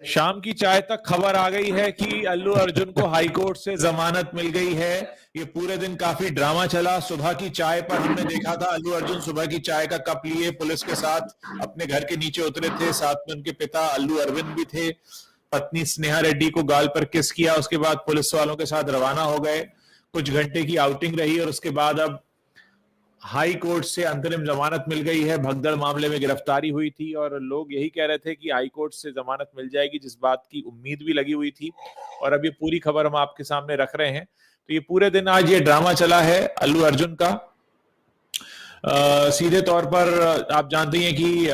शाम की चाय तक खबर आ गई है कि अल्लू अर्जुन को हाई कोर्ट से जमानत मिल गई है। ये पूरे दिन काफी ड्रामा चला। सुबह की चाय पर हमने देखा था अल्लू अर्जुन सुबह की चाय का कप लिए पुलिस के साथ अपने घर के नीचे उतरे थे। साथ में उनके पिता अल्लू अरविंद भी थे। पत्नी स्नेहा रेड्डी को गाल पर किस किया, उसके बाद पुलिस वालों के साथ रवाना हो गए। कुछ घंटे की आउटिंग रही और उसके बाद अब हाई कोर्ट से अंतरिम जमानत मिल गई है। भगदड़ मामले में गिरफ्तारी हुई थी और लोग यही कह रहे थे कि हाई कोर्ट से जमानत मिल जाएगी, जिस बात की उम्मीद भी लगी हुई थी। और अब ये पूरी खबर हम आपके सामने रख रहे हैं। तो ये पूरे दिन आज ये ड्रामा चला है अल्लू अर्जुन का। सीधे तौर पर आप जानते हैं कि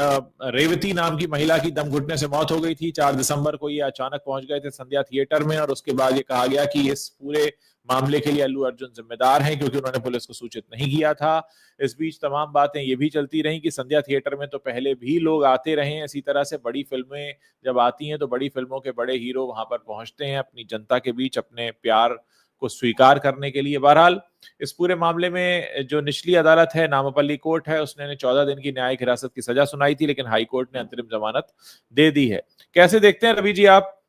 रेवती नाम की महिला की दम घुटने से मौत हो गई थी। 4 दिसंबर को ये अचानक पहुंच गए थे संध्या थिएटर में और उसके बाद ये कहा गया कि इस पूरे मामले के लिए अल्लू अर्जुन जिम्मेदार हैं क्योंकि उन्होंने पुलिस को सूचित नहीं किया था। इस बीच तमाम बातें ये भी चलती रही कि संध्या थिएटर में तो पहले भी लोग आते रहे हैं। इसी तरह से बड़ी फिल्में जब आती हैं तो बड़ी फिल्मों के बड़े हीरो वहां पर पहुंचते हैं अपनी जनता के बीच अपने प्यार को स्वीकार करने के लिए। बहरहाल इस पूरे मामले में जो निचली अदालत है, नामापल्ली कोर्ट है, उसने 14 दिन की न्यायिक हिरासत की सजा सुनाई थी, लेकिन हाई कोर्ट ने अंतरिम जमानत दे दी है। कैसे देखते हैं रवि जी आप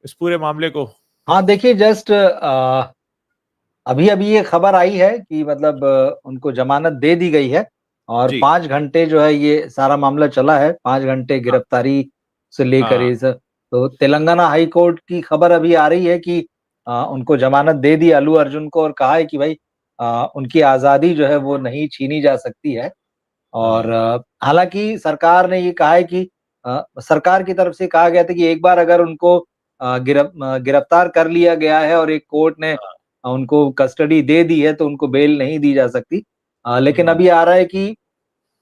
इस पूरे मामले को? हाँ देखिए, जस्ट अभी अभी ये खबर आई है कि मतलब उनको जमानत दे दी गई है और जी 5 घंटे जो है ये सारा मामला चला है। 5 घंटे हाँ गिरफ्तारी से लेकर हाँ इस तो तेलंगाना हाई कोर्ट की खबर अभी आ रही है कि उनको जमानत दे दी अल्लू अर्जुन को और कहा है कि भाई उनकी आजादी जो है वो नहीं छीनी जा सकती है। और हाँ हालांकि सरकार ने ये कहा है कि सरकार की तरफ से कहा गया था कि एक बार अगर उनको गिरफ्तार कर लिया गया है और एक कोर्ट ने हाँ उनको कस्टडी दे दी है तो उनको बेल नहीं दी जा सकती। लेकिन हम्म, अभी आ रहा है कि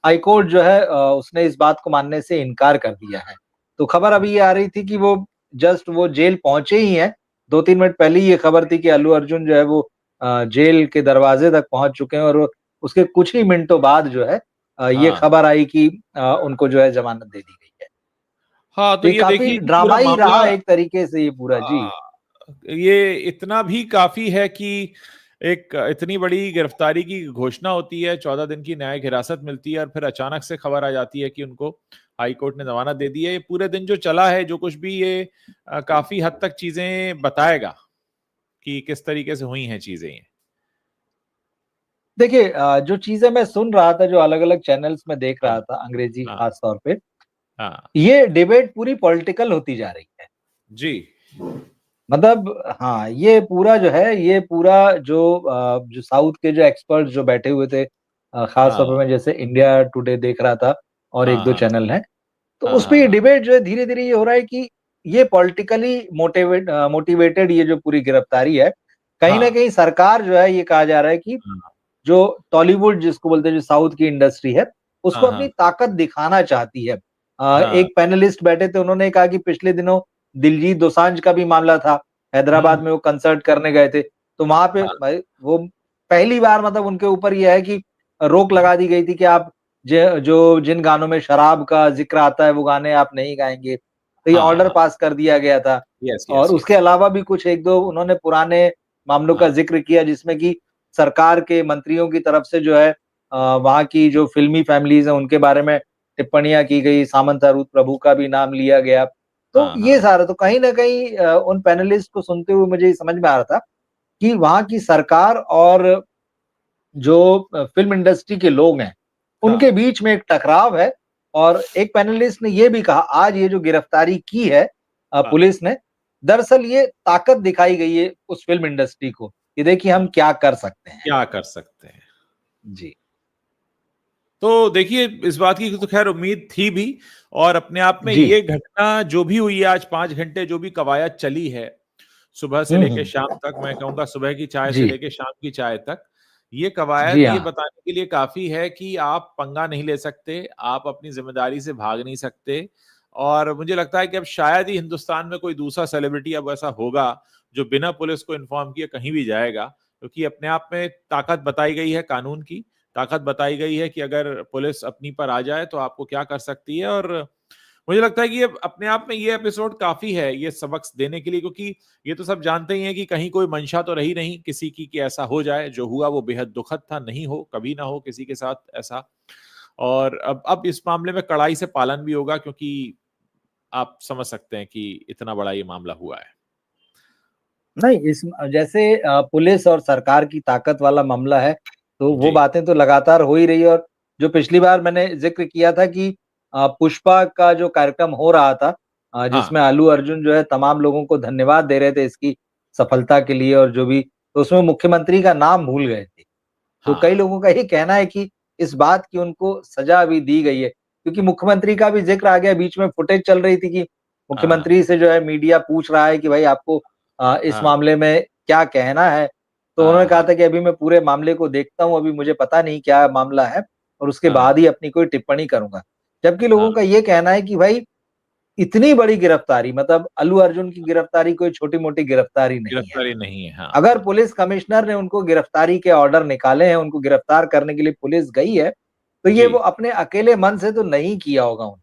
हाई कोर्ट जो है उसने इस बात को मानने से इनकार कर दिया है। तो खबर अभी ये आ रही थी कि वो जस्ट वो जेल पहुंचे ही हैं। 2-3 मिनट पहले ही ये खबर थी कि अल्लू अर्जुन जो है वो जेल के दरवाजे तक पहुंच चुके हैं और उसके कुछ ही मिनटों बाद जो है ये हाँ खबर आई कि उनको जो है जमानत दे दी गई है। हाँ तो तो ये ये काफी देखिए कि पूरा ड्रामा ही मामला रहा एक तरीके से ये पूरा। जी। आ, ये इतना भी काफी है कि एक इतनी बड़ी गिरफ्तारी की घोषणा होती है, 14 दिन की न्यायिक हिरासत मिलती है और फिर अचानक से खबर आ जाती है कि उनको हाई कोर्ट ने जमानत दे दी है। ये पूरे दिन जो चला है जो कुछ भी ये काफी हद तक चीजें बताएगा कि किस तरीके से हुई हैं चीजें ये। देखिए जो चीजें मैं सुन रहा था, जो अलग-अलग चैनल्स में देख हाँ रहा था अंग्रेजी हाँ खास तौर पे, हाँ ये डिबेट पूरी पॉलिटिकल होती जा रही है। जी मतलब हाँ, ये पूरा जो है, ये पूरा जो साउथ के जो एक्सपर्ट्स जो बैठे हुए थे, खास तौर पे हाँ मैं जैसे इंडिया टुडे देख रहा था और हाँ 1-2 हाँ चैनल हैं, तो हाँ उसपे ये हाँ डिबेट जो है धीरे-धीरे ये हो रहा है कि ये पॉलिटिकली मोटिवेटेड ये जो पूरी गिरफ्तारी है, कहीं न हाँ कहीं सरकार जो है ये कहा जा रहा है कि जो टॉलीवुड जिसको बोलते हैं, जो साउथ की इंडस्ट्री है, उसको हाँ अपनी हाँ ताकत दिखाना चाहती है। हाँ एक पैनलिस्ट बैठे थे, उन्होंने कहा कि पिछले दिनों दिलजीत दोसांझ का भी मामला था, हैदराबाद हम्म में वो कंसर्ट करने गए थे, तो वहाँ पे हाँ भाई वो पहली बार मतलब उनके ऊपर ये है कि रोक लगा दी गई थी कि आप ज जो जिन गानों में शराब का ज़िक्र आता है, वो गाने आप नहीं गाएँगे। तो ये हाँ ऑर्डर हाँ पास कर दिया गया था यस और यस उसके यस अलावा भी कुछ 1-2 उन्होंने पुराने मामलों का हाँ ज़िक्र किया जिसमें कि सरकार के मंत्रियों की तरफ से जो है वहाँ की जो फ़िल्मी फ़ैमिलीज़ हैं उनके बारे में टिप्पणियाँ की गई, सामंता रूथ प्रभु का भी नाम लिया गया। तो हाँ ये हाँ सारा तो कहीं न कहीं उन पैनलिस्ट को सुनते हुए मुझे ये समझ में आ रहा था कि वहाँ की सरकार और जो फ़िल्म इंडस्ट्री के लोग हैं, उनके हाँ बीच में एक टकराव है। और एक पैनलिस्ट ने ये भी कहा, आज ये जो गिरफ्तारी की है हाँ पुलिस ने, दरअसल ये ताकत दिखाई गई है उस फ़िल्म इंडस्ट्री को, कि देखिए हाँ हम क्या कर सकते हैं। क्या कर सकते हैं। जी। तो देखिए इस बात की तो खैर उम्मीद थी भी। और अपने आप में जी। ये घटना जो भी हुई है, आज 5 घंटे जो भी कवायद चली है सुबह से लेके हुँ। शाम तक, मैं कहूंगा सुबह की चाय से जी। लेके शाम की चाय तक, ये जी कवायद ये हाँ। बताने के लिए काफी है कि आप पंगा नहीं ले सकते, आप अपनी जिम्मेदारी से भाग नहीं सकते। और मुझे लगता है कि अब शायद ही हिंदुस्तान में कोई दूसरा सेलिब्रिटी अब ऐसा होगा जो बिना पुलिस को इन्फॉर्म किए कहीं भी जाएगा, क्योंकि अपने आप में ताकत बताई गई है कानून की। ताकत बताई गई है कि अगर पुलिस अपनी पर आ जाए तो आपको क्या कर सकती है। और मुझे लगता है कि ये अपने आप में ये एपिसोड काफी है ये सबक देने के लिए, क्योंकि ये तो सब जानते ही हैं कि कहीं कोई मंशा तो रही नहीं किसी की कि ऐसा हो जाए। जो हुआ वो बेहद दुखद था, नहीं हो, कभी ना हो किसी के साथ ऐसा। और अब इस मामले में कड़ाई से पालन भी होगा, क्योंकि आप समझ सकते हैं कि इतना बड़ा ये मामला हुआ है। नहीं, इस जैसे पुलिस और सरकार की ताकत वाला मामला है, तो वो जी। बातें तो लगातार हो ही रही है। और जो पिछली बार मैंने ज़िक्र किया था कि पुष्पा का जो कार्यक्रम हो रहा था, हाँ, जिसमें अल्लू अर्जुन जो है तमाम लोगों को धन्यवाद दे रहे थे इसकी सफलता के लिए और जो भी, तो उसमें मुख्यमंत्री का नाम भूल गए थे। तो कई हाँ, लोगों का ये कहना है कि इस बात की उनको सज़ा अभी दी गई है, क्योंकि मुख्यमंत्री का भी ज़िक्र आ गया, बीच में फुटेज चल रही थी कि हाँ, मुख्यमंत्री से जो है मीडिया पूछ रहा है कि भाई आपको इस हाँ, मामले में क्या कहना है? तो उन्होंने हाँ, कहा हाँ, था कि अभी मैं पूरे मामले को देखता हूँ, अभी मुझे पता नहीं क्या मामला है और उसके हाँ, बाद ही अपनी कोई टिप्पणी करूँगा। जबकि हाँ, लोगों का ये कहना है कि भाई इतनी बड़ी गिरफ्तारी, मतलब अल्लू अर्जुन की गिरफ्तारी कोई छोटी-मोटी गिरफ्तारी नहीं है। गिरफ्तारी नहीं है। हाँ, अगर हाँ, पुलिस कमिश्नर ने उनको गिरफ्तारी के ऑर्डर निकाले हैं, उनको गिरफ्तार करने के लिए पुलिस गई है, तो ये जी। वो अपने अकेले मन से तो नहीं किया होगा उन्होंने।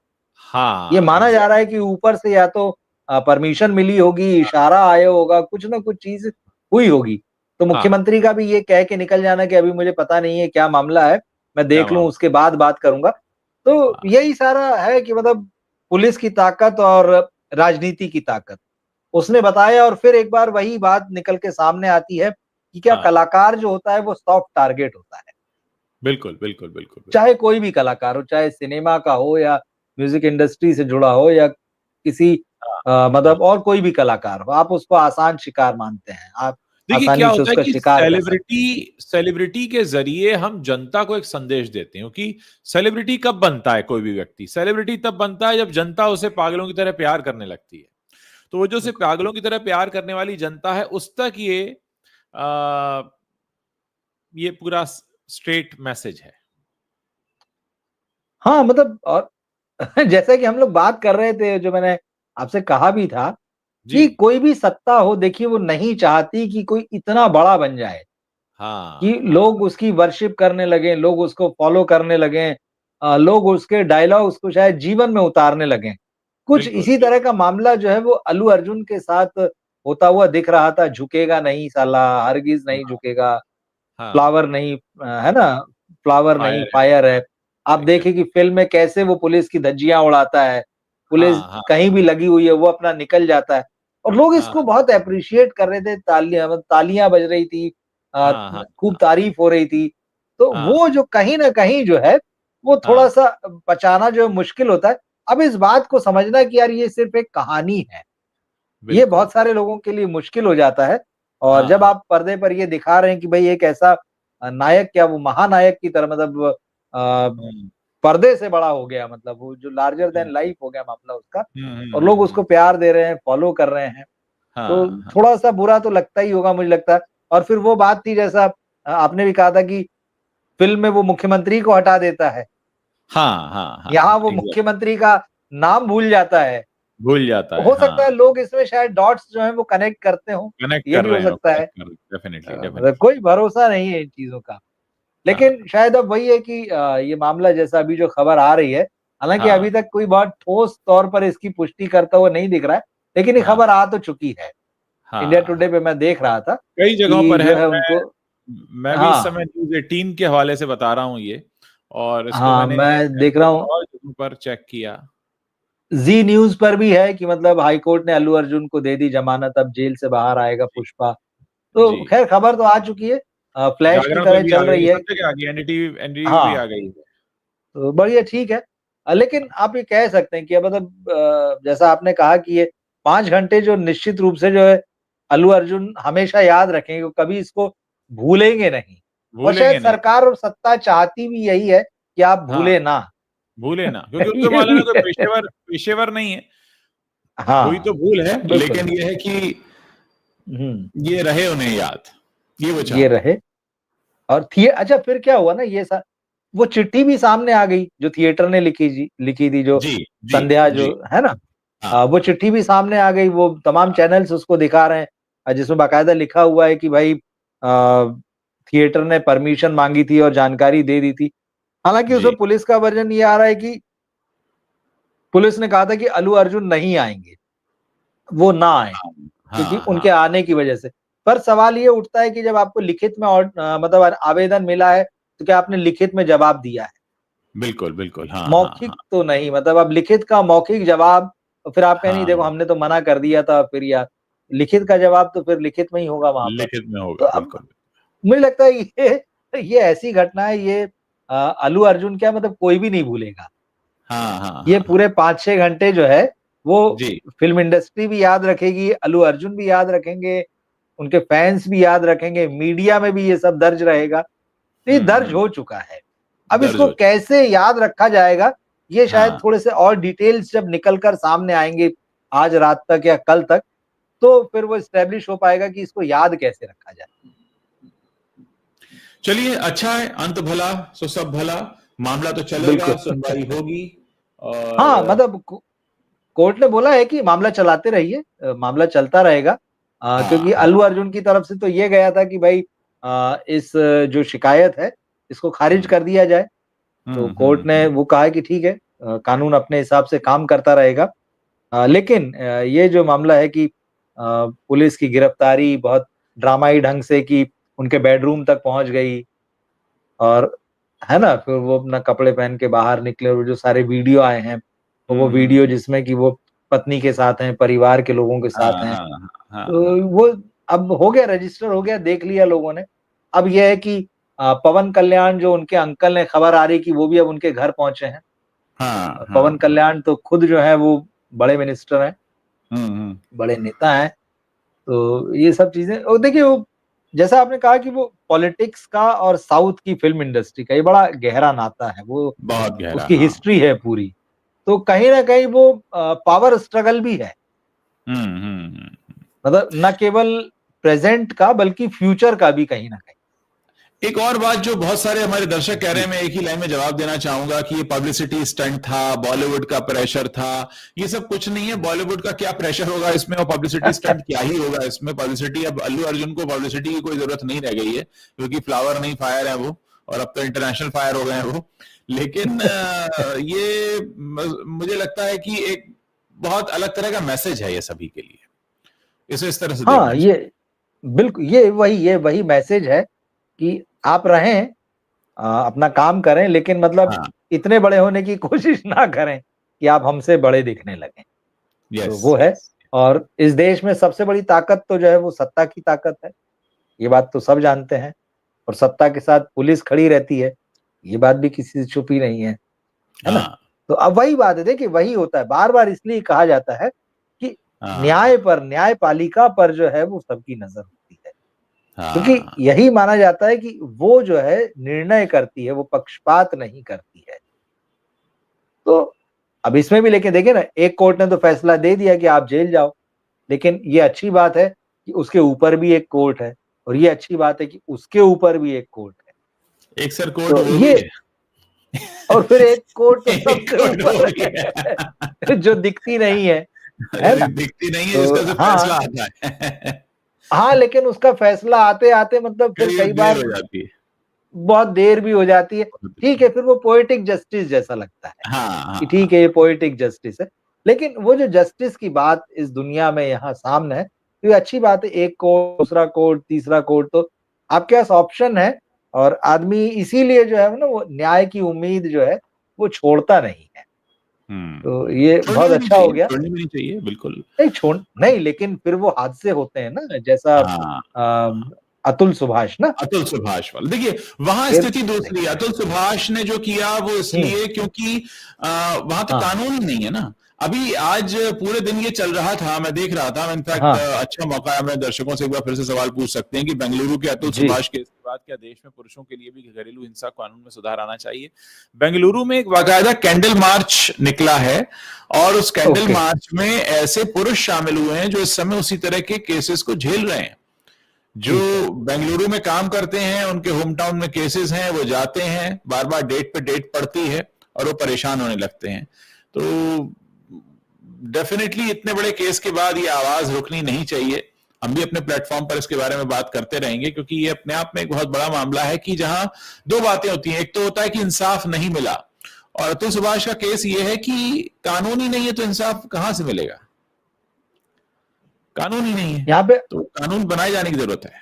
ये हाँ, माना जा रहा एग्ज़ैक्टली। है कि ऊपर से या तो परमिशन मिली होगी, इशारा आया होगा, कुछ ना कुछ चीज़ हुई होगी। तो हाँ, मुख्यमंत्री का भी ये कह के निकल जाना कि अभी मुझे पता नहीं है क्या मामला है, मैं क्या देख लूँ मामला? उसके बाद बात करूँगा। तो हाँ, यही सारा है कि मतलब पुलिस की ताकत और राजनीति की ताकत। उसने बताया और फिर एक बार वही बात निकल के सामने आती है कि क्या हाँ, कलाकार जो होता है वो सॉफ्ट टारगेट होता है। बिल्कुल, बिल्कुल, बिल्कुल, बिल्कुल। चाहे कोई भी कलाकार हो, चाहे सिनेमा का हो या म्यूज़िक इंडस्ट्री से जुड़ा हो या किसी हाँ, हाँ। मतलब और कोई भी कलाकार हो, आप उसको आसान शिकार मानते हैं। आप देखिए क्या आसानी से होता है उसका कि शिकार कर सकते हैं। सेलिब्रिटी के ज़रिए हम जनता को एक संदेश देते हैं क्योंकि सेलिब्रिटी कब बनता है कोई भी व्यक्ति? सेलिब्रिटी तब बनता है जब जनता उसे पागलों की तरह प्यार करने लगती है। तो वो जो उसे बिल्कुल। पागलों की तरह प्यार करने वाली जनता है उस तक अ, ये पूरा स्ट्रेट मैसेज है। हाँ, मतलब और जैसा कि हम लोग बात कर रहे थे, जो मैंने आपसे कहा भी था जी। कि कोई भी सत्ता हो, देखिए वो नहीं चाहती कि कोई इतना बड़ा बन जाए। कि हाँ, हाँ, लोग उसकी वर्शिप करने लगें, लोग उसको फ़ॉलो करने लगें, लोग उसके डायलॉग्स को शायद जीवन में उतारने लगें। कुछ बिल्कुल, इसी तरह बिल्कुल। का मामला जो है वो अल्लू अर्जुन के साथ होता हुआ दिख रहा था, झुकेगा नहीं साला, हरगिज़ नहीं हाँ, झुकेगा, हाँ, फ्लावर नहीं है ना? फ्लावर नहीं फायर है, फायर है। आप देखें कि एग्ज़ैक्टली। फ़िल्म में कैसे वो पुलिस की धज्जियाँ उड़ाता है, पुलिस हाँ, हाँ, कहीं भी लगी हुई है, वो अपना निकल जाता है और लोग हाँ, इसको बहुत एप्रिशिएट कर रहे थे, तालियाँ बज रही थी, अ, हाँ, हाँ, खूब हाँ, तारीफ़ हो रही थी। तो हाँ, वो जो कहीं न कहीं जो है, वो हाँ, थोड़ा-सा पचाना जो है मुश्किल होता है। अब इस बात को समझना कि यार ये सिर्फ़ एक कहानी है, ये बिल्कुल। बहुत सारे लोगों के लिए मुश्किल हो जाता है और हाँ, जब हाँ। आप पर्दे पर ये दिखा रहे हैं कि भई एक ऐसा नायक, क्या वो महानायक की तरह, मतलब हुँ, पर्दे से बड़ा हो गया, मतलब वो जो लार्जर हुँ, दैन लाइफ हो गया मामला उसका हुँ, हुँ, और हुँ, लोग हुँ। उसको प्यार दे रहे हैं, फॉलो कर रहे हैं। तो हाँ, हाँ। थोड़ा-सा बुरा तो लगता ही होगा, मुझे लगता है। और फिर वो बात थी, जैसा आपने भी कहा था कि फ़िल्म में वो मुख्यमंत्री को हटा देता है, हाँ, हाँ, हाँ, यहाँ हाँ, वो एग्ज़ैक्टली। मुख्यमंत्री का नाम भूल जाता है। भूल जाता है, हो हाँ। सकता है लोग इसमें शायद डॉट्स जो हैं वो कनेक्ट करते हों, कनेक्ट ये कर भी हो रहे हैं वो, सकता है। कनेक्ट कर रहे हैं। डेफ़िनिटली, मतलब डेफ़िनिटली। कोई भरोसा नहीं है इन चीज़ों का। हाँ, लेकिन शायद अब वही है कि ये मामला जैसा अभी जो खबर आ रही है, हालाँकि हाँ, अभी तक कोई बहुत ठोस तौर पर इसकी पुष्टि करता हुआ नहीं दिख रहा है, लेकिन ये हाँ, खबर आ तो चुकी है। इंडिया हाँ। टुडे पे मैं देख रहा था कई जगहों कि पर है, जो है उनको मैं भी इस हाँ, समय न्यूज़ 18 के हवाले से बता रहा हूँ ये और इसको हाँ, मैंने मैं देख कई रहा हूँ और जगहों पर चेक किया। ज़ी न्यूज़ पर भी है कि मतलब हाई कोर्ट ने अल्लू अर्जुन को दे दी ज़मानत, अब जेल से बाहर आएगा जी, पुष्पा। जी। तो खैर खबर तो आ चुकी है, फ्लैश की जागरण पर तरह भी आ चल गई रही है, है। सब जगह आ गई है, एनडीटीवी भी हाँ। आ गई है। तो बढ़िया, ठीक है। लेकिन आप ये कह सकते हैं कि मतलब जैसा आपने कहा कि ये 5 घंटे जो निश्चित रूप से जो है अल्लू अर्जुन हमेशा याद रखेंगे, कभी इसको भूलेंगे नहीं। और शायद भूलेंगे नहीं। सरकार और सत्ता चाहती भी यही है कि आप हाँ, भूले ना। भूले ना क्योंकि उनको ये मालूम है भी कोई है। पेशेवर नहीं है। हुई तो हाँ, भूल है, बिल्कुल। लेकिन ये है कि हुँ, ये रहे उन्हें याद, ये वो ये चाहते हैं। रहे और थिए अच्छा फिर क्या हुआ ना, ये वो चिट्ठी भी सामने आ गई जो थिएटर ने लिखी थी, जो जी, जी, संध्या जो जी। है ना, हाँ, वो हाँ, चिट्ठी भी सामने आ गई, वो तमाम हाँ। चैनल्स उसको दिखा रहे हैं, जिसमें बाकायदा लिखा हुआ है कि भाई थिएटर ने परमिशन माँगी थी और जानकारी दे दी थी। हालाँकि जी। उसमें पुलिस का वर्ज़न ये आ रहा है कि पुलिस ने कहा था कि अल्लू अर्जुन नहीं आएँगे, वो ना आएँ, हाँ, क्योंकि हाँ, हाँ। उनके आने की वजह से। पर सवाल ये उठता है कि जब आपको लिखित में मतलब आवेदन मिला है, तो क्या आपने लिखित में जवाब दिया है? बिल्कुल, बिल्कुल। हाँ, हाँ, मौखिक हाँ। तो नहीं, मतलब अब लिखित का मौखिक जवाब और फिर आप कहें नहीं हाँ, देखो हमने तो मना कर दिया था, फिर यार लिखित का जवाब तो फिर लिखित में ही होगा वहां पर। लिखित में तो होगा, अब बिल्कुल। मुझे लगता है ये ऐसी घटना है, ये अल्लू अर्जुन क्या मतलब कोई भी नहीं भूलेगा। हाँ, हाँ, ये हाँ। पूरे 5-6 घंटे जो है वो जी। फिल्म इंडस्ट्री भी याद रखेगी, अल्लू अर्जुन भी याद रखेंगे, उनके फैंस भी याद रखेंगे, मीडिया में भी ये सब दर्ज रहेगा। तो ये दर्ज हुँ, हो चुका है। अब दर्ज इसको हो चुका। कैसे याद रखा जाएगा, ये शायद हाँ, थोड़े से और डिटेल्स जब निकल कर सामने आएंगे आज रात तक या कल तक, तो फिर वो एस्टेब्लिश हो पाएगा कि इसको याद कैसे रखा जाए। चलिए अच्छा है, अंत भला सो सब भला, मामला तो चलेगा, बिल्कुल। सुनवाई होगी हाँ, और मतलब कोर्ट ने बोला है कि मामला चलाते रहिए, मामला चलता रहेगा। हाँ, क्योंकि हाँ। अल्लू अर्जुन की तरफ से तो ये गया था कि भाई इस जो शिकायत है इसको खारिज हुँ, कर दिया जाए। तो हुँ, कोर्ट हुँ, ने हुँ। वो कहा है कि ठीक है, कानून अपने हिसाब से काम करता रहेगा। लेकिन ये जो मामला है कि पुलिस की गिरफ्तारी बहुत ड्रामाई ढंग से कि उनके बेडरूम तक पहुंच गई, और है ना, फिर वो अपना कपड़े पहन के बाहर निकले और जो सारे वीडियो आए हैं, तो वो हुँ, हुँ, वीडियो हुँ। जिसमें कि वो पत्नी के साथ हैं, परिवार के लोगों के साथ हाँ, हैं, हाँ, हाँ, हाँ, हाँ। तो वो अब हो गया, रजिस्टर हो गया, देख लिया लोगों ने। अब ये है कि पवन कल्याण जो उनके अंकल ने, खबर आ रही कि वो भी अब उनके घर पहुंचे हैं। हाँ, पवन हाँ, हाँ। कल्याण तो खुद जो है वो बड़े मिनिस्टर हैं, हुँ, हुँ। बड़े नेता हैं। तो ये सब चीजें, और देखिए वो जैसा आपने कहा कि वो पॉलिटिक्स का और साउथ की फिल्म इंडस्ट्री का ये बड़ा गहरा नाता है, वो बहुत गहरा, उसकी हाँ। हिस्ट्री है पूरी। तो कहीं ना कहीं वो पावर स्ट्रगल भी है, हुँ, हुँ, हुँ। मतलब न केवल प्रेजेंट का बल्कि फ्यूचर का भी कहीं ना कहीं। एक और बात जो बहुत सारे हमारे दर्शक कह रहे जी। हैं, मैं एक ही लाइन में जवाब देना चाहूंगा कि ये पब्लिसिटी स्टंट था, बॉलीवुड का प्रेशर था। ये सब कुछ नहीं है। बॉलीवुड का क्या प्रेशर होगा इसमें और पब्लिसिटी स्टंट क्या ही होगा इसमें। पब्लिसिटी, अब अल्लू अर्जुन को पब्लिसिटी की कोई जरूरत नहीं रह गई है क्योंकि फ्लावर नहीं फायर है वो, और अब तो इंटरनेशनल फायर हो गए हैं वो। लेकिन ये मुझे लगता है कि एक बहुत अलग तरह का मैसेज है ये सभी के लिए। इसे इस तरह से हाँ, देखना चाहिए। ये बिल्कुल ये वही मैसेज है कि आप रहें, अपना काम करें, लेकिन मतलब हाँ। इतने बड़े होने की कोशिश ना करें कि आप हमसे बड़े दिखने लगें। तो यस, वो है। यस। और इस देश में सबसे बड़ी ताकत तो जो है वो सत्ता की ताकत है, ये बात तो सब जानते हैं। और सत्ता के साथ पुलिस खड़ी रहती है, ये बात भी किसी से छुपी नहीं है ना? हाँ, तो अब वही बात है, देखिए वही होता है, बार-बार इसलिए कहा जाता है कि हाँ, न्याय पर, न्यायपालिका पर जो है वो सबकी नज़र होती है। क्योंकि हाँ। यही माना जाता है कि वो जो है निर्णय करती है, वो पक्षपात नहीं करती है। तो अब इसमें भी लेके देखिए ना, एक कोर्ट ने तो फैसला दे दिया कि आप जेल जाओ, लेकिन ये अच्छी बात है कि उसके ऊपर भी एक कोर्ट है, और ये अच्छी बात है कि उसके ऊपर भी एक कोर्ट है। एक सर कोर्ट तो वो भी ये, है। और फिर एक कोर्ट तो एक सबसे कोर्ट वो ऊपर भी है। है जो दिखती नहीं है ना? दिखती नहीं है, जिसका तो सिर्फ फैसला हाँ, आता है। हाँ, लेकिन उसका फैसला आते-आते मतलब फिर कई कई देर बार हो जाती है। बहुत देर भी हो जाती है। ठीक है, फिर वो पोएटिक जस्टिस जैसा लगता है हाँ, कि हाँ, ठीक है, हाँ। ये पोएटिक जस्टिस है। लेकिन वो जो जस्टिस की बात इस दुनिया में यहाँ सामने है, तो ये अच्छी बात है, एक कोर्ट, दूसरा कोर्ट, तीसरा कोर्ट, तो आपके पास ऑप्शन है। और आदमी इसीलिए जो है ना वो न्याय की उम्मीद जो है वो छोड़ता नहीं है। तो ये छोड़नी बहुत भी नहीं अच्छा हो चाहिए, गया। छोड़नी भी नहीं चाहिए, बिल्कुल। नहीं छोड़ नहीं, लेकिन फिर वो हादसे होते हैं ना, जैसा हाँ, हाँ। अतुल सुभाष ना, अतुल सुभाष वाला देखिए, वहां फिर स्थिति दूसरी है। देखिए। अतुल सुभाष ने जो किया वो हुँ, इसलिए क्योंकि वहां तो हाँ, कानून ही नहीं है ना। अभी आज पूरे दिन ये चल रहा था, मैं देख रहा था। इनफैक्ट हाँ, अच्छा मौका है, हमें दर्शकों से एक बार फिर से सवाल पूछ सकते हैं कि बेंगलुरु के अतुल जी, सुभाष केस के बाद क्या देश में पुरुषों के लिए भी घरेलू हिंसा कानून में सुधार आना चाहिए। बेंगलुरु में एक बाकायदा कैंडल मार्च निकला है, और उस कैंडल ओके, मार्च में ऐसे पुरुष शामिल हुए हैं जो इस समय उसी तरह के केसेस को झेल रहे हैं। जो ठीक है। बेंगलुरु में काम करते हैं, उनके होम टाउन में केसेस हैं, वो जाते हैं, बार बार डेट पे डेट पड़ती है और वो परेशान होने लगते हैं। तो डेफिनेटली इतने बड़े केस के बाद ये आवाज रुकनी नहीं चाहिए। हम भी अपने प्लेटफॉर्म पर इसके बारे में बात करते रहेंगे, क्योंकि ये अपने आप में एक बहुत बड़ा मामला है कि जहां दो बातें होती हैं। एक तो होता है कि इंसाफ नहीं मिला, और अतुल सुभाष का केस ये है कि कानून ही नहीं है तो इंसाफ कहां से मिलेगा। कानून ही नहीं है, यहाँ पे तो कानून बनाए जाने की जरूरत है।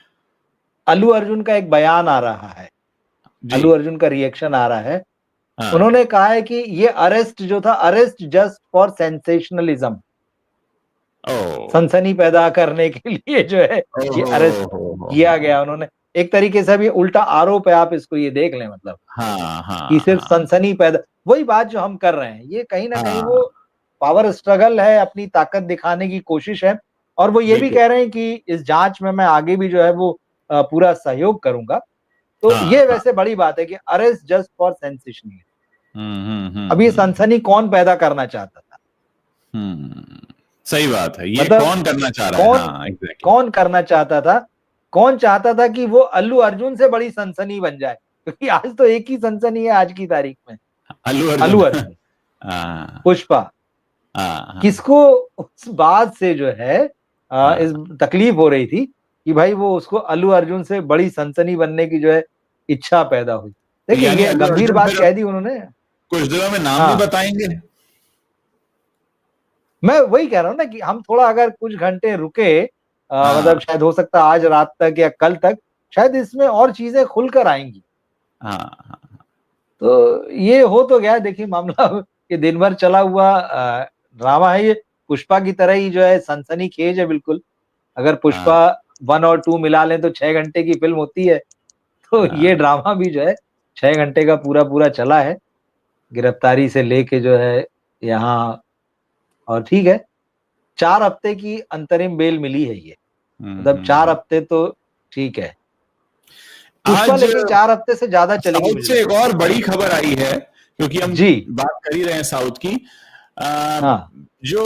अल्लू अर्जुन का एक बयान आ रहा है, जी। अल्लू अर्जुन का रिएक्शन आ रहा है। हाँ। उन्होंने कहा है कि ये अरेस्ट जो था, अरेस्ट जस्ट फॉर सेंसेशनलिज्म। ओह सनसनी पैदा करने के लिए जो है ये अरेस्ट किया गया उन्होंने। एक तरीके से अभी उल्टा आरोप है, आप इसको ये देख लें, मतलब हाँ कि हाँ सिर्फ हाँ सनसनी पैदा, वही बात जो हम कर रहे हैं, ये कहीं ना कहीं वो हाँ पावर स्ट्रगल है, अपनी ताकत दिखाने की कोशिश है। और वो ये भी बिल्कुल कह रहे हैं कि इस जांच में मैं आगे भी जो है वो पूरा सहयोग करूंगा। तो हाँ ये हाँ वैसे बड़ी बात है कि अरेस्ट जस्ट फॉर सेंसेशन। अब ये हम्म। सनसनी कौन पैदा करना चाहता था? हम्म, सही बात है, ये मतलब कौन करना चाह रहा है, कौन हाँ एग्जैक्टली। कौन करना चाहता था? कौन चाहता था कि वो अल्लू अर्जुन से बड़ी सनसनी बन जाए? क्योंकि आज तो एक ही सनसनी है आज की तारीख में, अल्लू अल्लू अर्जुन अर्जुन, हाँ पुष्पा। हाँ हाँ किसको उस बात से जो है इस हाँ तकलीफ हो रही थी कि भाई वो उसको अल्लू अर्जुन से बड़ी सनसनी बनने की जो है इच्छा पैदा हुई। तो देखिए यानी ये अल्लू गंभीर अर्जुन बात फिर कह अब दी उन्होंने। कुछ दिनों में नाम भी हाँ, बताएंगे। मैं वही कह रहा हूँ ना कि हम थोड़ा अगर कुछ घंटे रुके, मतलब हाँ शायद हो सकता है आज रात तक या कल तक शायद इसमें और चीजें खुलकर आएंगी। हाँ हाँ तो ये हो तो गया, देखिए मामला ये दिन भर चला हुआ ड्रामा है ये। पुष्पा की तरह ही जो है सनसनीखेज है बिल्कुल। अगर हाँ पुष्पा 1 और 2 मिला लें तो 6 घंटे की फिल्म होती है। तो ये हाँ ड्रामा भी जो है 6 घंटे का पूरा पूरा चला है, गिरफ्तारी से लेके जो है यहाँ। और ठीक है, 4 हफ्ते की अंतरिम बेल मिली है ये, मतलब 4 हफ्ते तो ठीक है। पुष्पा आज लेकिन 4 हफ्ते से ज्यादा चलेगी साउथ मुझे से एक लगता है। और बड़ी खबर आई है, क्योंकि हम जी। बात कर ही रहे हैं साउथ की। अ, हाँ। जो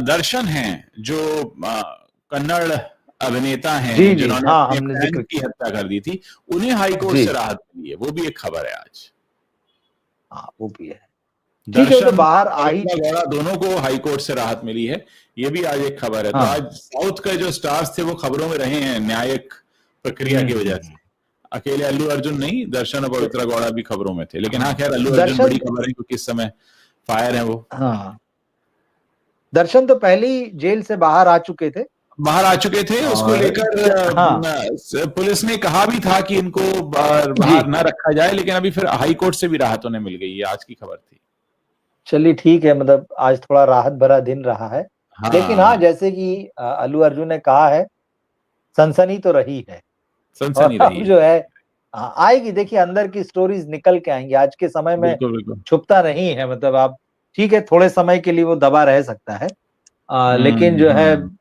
दर्शन हैं, जो कन्नड़ अभिनेता जी हैं जी, जिन्होंने हाँ अपने हमने फैन जिक्र की किया। हत्या कर दी थी, उन्हें हाई कोर्ट जी। से राहत मिली है, वो भी एक खबर है आज। हाँ वो भी है। ठीक है, वो तो दर्शन बाहर आ ही पवित्रा चुके गौड़ा हैं। दोनों को हाई कोर्ट से राहत मिली है, ये भी आज एक खबर है। तो हाँ। आज साउथ के जो स्टार्स थे वो खबरों में रहे हैं न्यायिक प्रक्रिया की वजह हम्म। से। अकेले अल्लू अर्जुन नहीं, दर्शन और पवित्रा गौड़ा भी खबरों में थे। लेकिन हाँ, हाँ खैर अल्लू अर्जुन बड़ी दर्शन। खबर है क्योंकि इस समय फायर है वो। हाँ, दर्शन तो पहले ही जेल से बाहर आ चुके थे। बाहर आ चुके थे, उसको और लेकर हाँ। पुलिस ने कहा भी था कि इनको जी, बाहर न रखा जाए, लेकिन अभी फिर हाई कोर्ट से भी राहत उन्हें मिल गई, ये आज की खबर थी। चलिए ठीक है, मतलब आज थोड़ा राहत भरा दिन रहा है। लेकिन हाँ, हाँ, जैसे कि अल्लू अर्जुन ने कहा है, सनसनी तो रही है। और सनसनी रही अब है। जो है आएगी, देखिए अंदर की स्टोरीज निकल के आएंगी। आज के समय में बिल्कुल बिल्कुल। छुपता नहीं है, मतलब आप ठीक है थोड़े समय के लिए वो दबा रह सकता है, लेकिन जो है हम्म।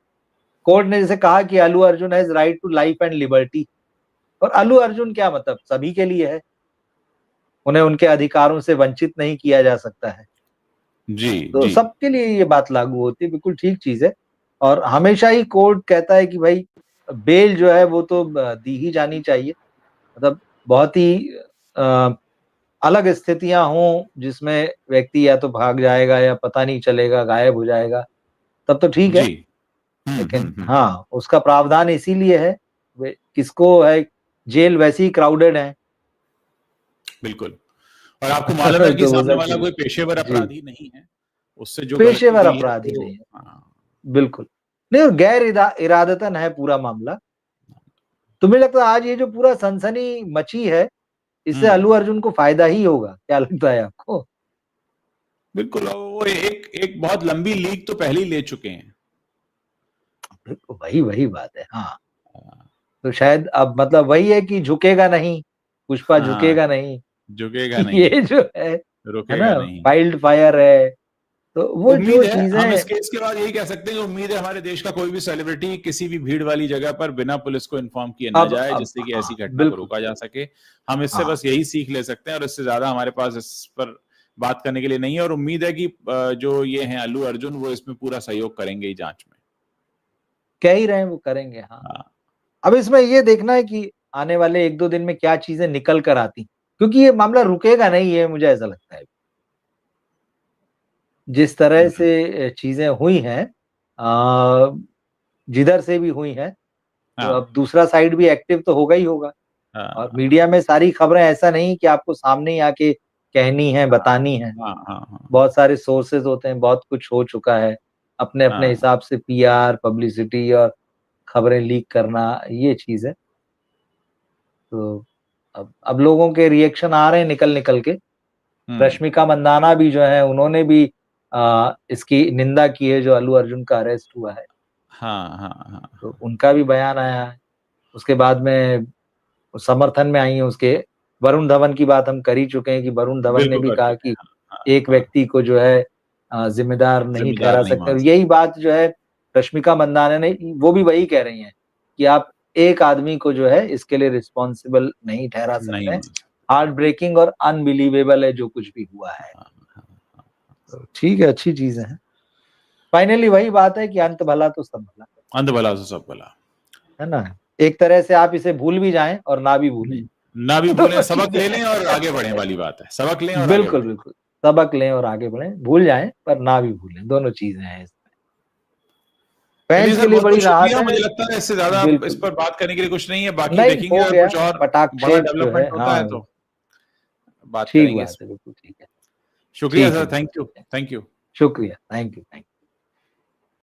कोर्ट ने जैसे कहा कि Allu Arjun has right to life and liberty. और अल्लू अर्जुन क्या, मतलब सभी के लिए है, उन्हें उनके अधिकारों से वंचित नहीं किया जा सकता है। जी तो जी। सबके लिए ये बात लागू होती है, बिल्कुल ठीक चीज है। और हमेशा ही कोर्ट कहता है कि भाई बेल जो है वो तो दी ही जानी चाहिए। मतलब बहुत ही अ, अलग स्थितियां हों जिसमें व्यक्ति या तो भाग जाएगा या पता नहीं चलेगा, गायब हो जाएगा, तब तो ठीक है। जी। लेकिन हम्म। हाँ, उसका प्रावधान इसीलिए है, किसको है, जेल वैसी ही क्राउडेड है। बिल्कुल। और आपको मालूम है कि तो वो सामने सब वाला चीज। कोई पेशेवर जी, अपराधी नहीं है, उससे जो गलती पेशेवर हुई है अपराधी वो नहीं है, हाँ, बिल्कुल नहीं। और इरादतन है पूरा मामला। तो मुझे लगता है आज ये जो पूरा सनसनी मची है, इससे हम्म, अल्लू अर्जुन को फायदा ही होगा, क्या लगता है आपको? बिल्कुल। और वो एक एक बहुत लंबी लीग तो पहले ही ले चुके हैं। वही वही बात है, हाँ। तो शायद अब मतलब वही है कि झुकेगा नहीं, पुष्पा हाँ, झुकेगा नहीं। झुकेगा नहीं, ये जो है ना, रुकेगा नहीं। वाइल्ड फायर है। तो वो उम्मीद जो है, हम चीजें। इस केस के बाद यही कह सकते हैं कि उम्मीद है हमारे देश का कोई भी सेलिब्रिटी किसी भी भीड़ वाली जगह पर बिना पुलिस को इन्फॉर्म किए ना जाए, अब जिससे कि हाँ ऐसी घटना को बिल्कुल। रोका जा सके। हम इससे हाँ, बस यही सीख ले सकते हैं, और इससे ज्यादा हमारे पास इस पर बात करने के लिए नहीं है। और उम्मीद है कि जो ये हैं अल्लू अर्जुन, वो इसमें पूरा सहयोग करेंगे ही जांच में। कह ही रहे हैं वो करेंगे, हाँ। हाँ, अब इसमें ये देखना है कि आने वाले 1-2 दिन में क्या चीजें निकल कर आती, क्योंकि ये मामला रुकेगा नहीं है, मुझे ऐसा लगता है। जिस तरह हम्म, से चीजें हुई हैं, अ, जिधर से भी हुई हैं, तो हाँ अब दूसरा साइड भी एक्टिव तो होगा ही होगा। और हाँ मीडिया में सारी खबरें ऐसा नहीं कि आपको सामने ही आके कहनी है, बतानी है। हाँ हाँ हाँ बहुत सारे सोर्सेज होते हैं, बहुत कुछ हो चुका है। अपने-अपने हाँ हिसाब से पीआर, पब्लिसिटी और खबरें लीक करना, ये चीज़ है। तो अब लोगों के रिएक्शन आ रहे हैं निकल-निकल के। हम्म रश्मिका मंदाना भी जो है, उन्होंने भी इसकी निंदा की है जो अल्लू अर्जुन का अरेस्ट हुआ है, हाँ हाँ हाँ तो उनका भी बयान आया है। उसके बाद में समर्थन में आई है उसके वरुण धवन की बात हम कर ही चुके हैं कि वरुण धवन ने बिल्कुल भी कर कहा चुके कि हैं। हाँ, एक हाँ, व्यक्ति को जो है जिम्मेदार नहीं जिम्मेदार ठहरा नहीं सकते, मान और सकते। यही बात जो है रश्मिका मंदाना ने, वो भी वही कह रही हैं कि आप एक आदमी को जो है इसके लिए रिस्पॉन्सिबल नहीं ठहरा नहीं सकते हैं। मान सकते। हार्ट ब्रेकिंग और अनबिलीवेबल है जो कुछ भी हुआ है। हाँ, हाँ, हाँ। तो ठीक है, अच्छी चीजें हैं। फाइनली वही बात है कि अंत भला तो सब भला, अंध भला तो सब भला। है ना। एक तरह से आप इसे भूल भी जाएं और ना भी भूलें, ना भी भूलें, दोनों सबक चीजें ले लें और हैं। आगे बढ़ें वाली बात है। सबक लें और आगे बिल्कुल बढ़ें। बिल्कुल, सबक लें और आगे बढ़ें, भूल जाएं पर ना भी भूलें, दोनों चीजें हैं इसमें। चलिए फैंस सर, के लिए बहुत बड़ी बहुत राहत शुक्रिया। है। मुझे लगता है इससे ज्यादा इस बिल्कुल, पर बात करने के लिए कुछ नहीं है। बाकी नहीं देखेंगे हो अगर गया, कुछ और बड़ा कटाक्षेप जो है, डेवलपमेंट होता है हाँ तो बात ठीक करेंगे इस बात है, पर। बिल्कुल ठीक है। शुक्रिया ठीक है सर, बिल्कुल थैंक यू, ठीक है, थैंक यू। शुक्रिया, थैंक यू।